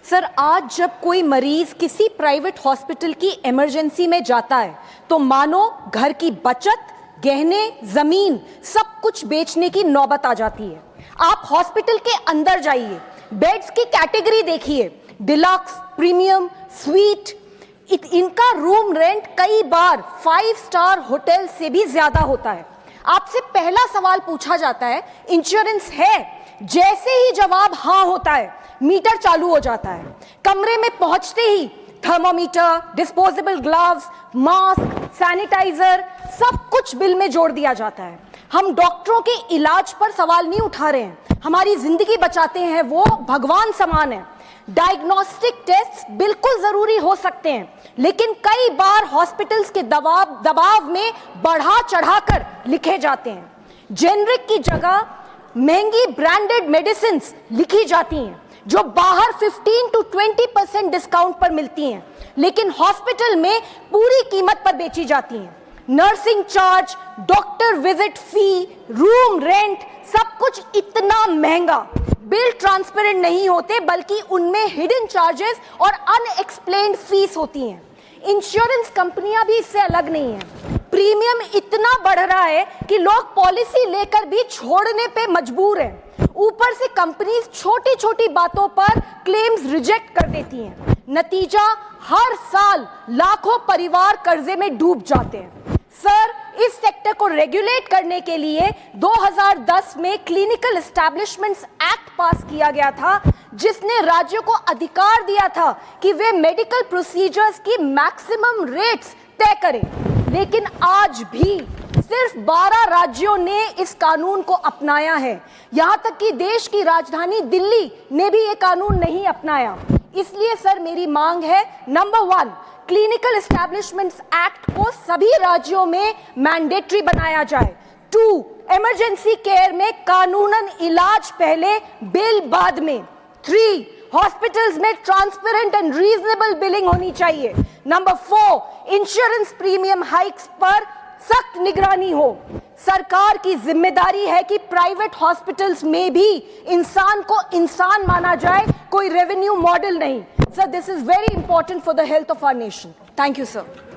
Sir, आज जब कोई मरीज किसी प्राइवेट हॉस्पिटल की इमरजेंसी में जाता है तो मानो घर की बचत, गहने, जमीन सब कुछ बेचने की नौबत आ जाती है। आप हॉस्पिटल के अंदर जाइए, बेड्स की कैटेगरी देखिए, डिलक्स, प्रीमियम, स्वीट, इनका रूम रेंट कई बार 5 स्टार होटल से भी ज्यादा होता है। आपसे पहला सवाल पूछा जाता है, इंश्योरेंस है? जैसे ही जवाब हाँ होता है, मीटर चालू हो जाता है। कमरे में पहुंचते ही thermometer, disposable gloves, mask, sanitizer सब कुछ बिल में जोड़ दिया जाता है। हम डॉक्टरों के इलाज पर सवाल नहीं उठा रहे हैं, हमारी जिंदगी बचाते हैं, वो भगवान समान है। डायग्नोस्टिक टेस्ट बिल्कुल जरूरी हो सकते हैं, लेकिन कई बार हॉस्पिटल्स के दबाव में बढ़ा चढ़ाकर लिखे जाते हैं। जेनरिक की जगह महंगी ब्रांडेड मेडिसिन लिखी जाती हैं जो बाहर 15 to 20% डिस्काउंट पर मिलती हैं, लेकिन हॉस्पिटल में पूरी कीमत पर बेची जाती हैं। नर्सिंग चार्ज, डॉक्टर विजिट फी, रूम रेंट सब कुछ इतना महंगा। बिल ट्रांसपेरेंट नहीं होते, बल्कि उनमें हिडन चार्जेस और अनएक्सप्लेन्ड फीस होती हैं। इंश्योरेंस कंपनियां भी इससे अलग नहीं हैं। प्रीमियम इतना बढ़ रहा है कि लोग पॉलिसी लेकर भी छोड़ने पे मजबूर हैं। ऊपर से कंपनीज छोटी छोटी बातों पर क्लेम्स रिजेक्ट कर देती हैं। नतीजा, हर साल लाखों परिवार कर्जे में डूब जाते हैं। सर, इस सेक्टर को रेगुलेट करने के लिए 2010 में क्लिनिकल एस्टैब्लिशमेंट्स एक्ट पास किया गया था, जिसने राज्यों को अधिकार दिया था कि वे मेडिकल प्रोसीजर्स की मैक्सिमम रेट्स तय करें। लेकिन आज भी सिर्फ 12 राज्यों ने इस कानून को अपनाया है। यहां तक कि देश की राजधानी दिल्ली ने भी ये कानून नहीं अपनाया। इसलिए सर, मेरी मांग है, नंबर 1, क्लिनिकल एस्टैब्लिशमेंट्स एक्ट को सभी राज्यों में मैंडेटरी बनाया जाए। 2, इमरजेंसी केयर में कानूनन इलाज पहले, बिल बाद में। 3, हॉस्पिटल्स में ट्रांसपेरेंट एंड रीजनेबल बिलिंग होनी चाहिए। नंबर 4, इंश्योरेंस प्रीमियम हाइक्स पर सख्त निगरानी हो। सरकार की जिम्मेदारी है कि प्राइवेट हॉस्पिटल्स में भी इंसान को इंसान माना जाए, कोई रेवेन्यू मॉडल नहीं। Sir, this is very important for the health of our nation. Thank you sir.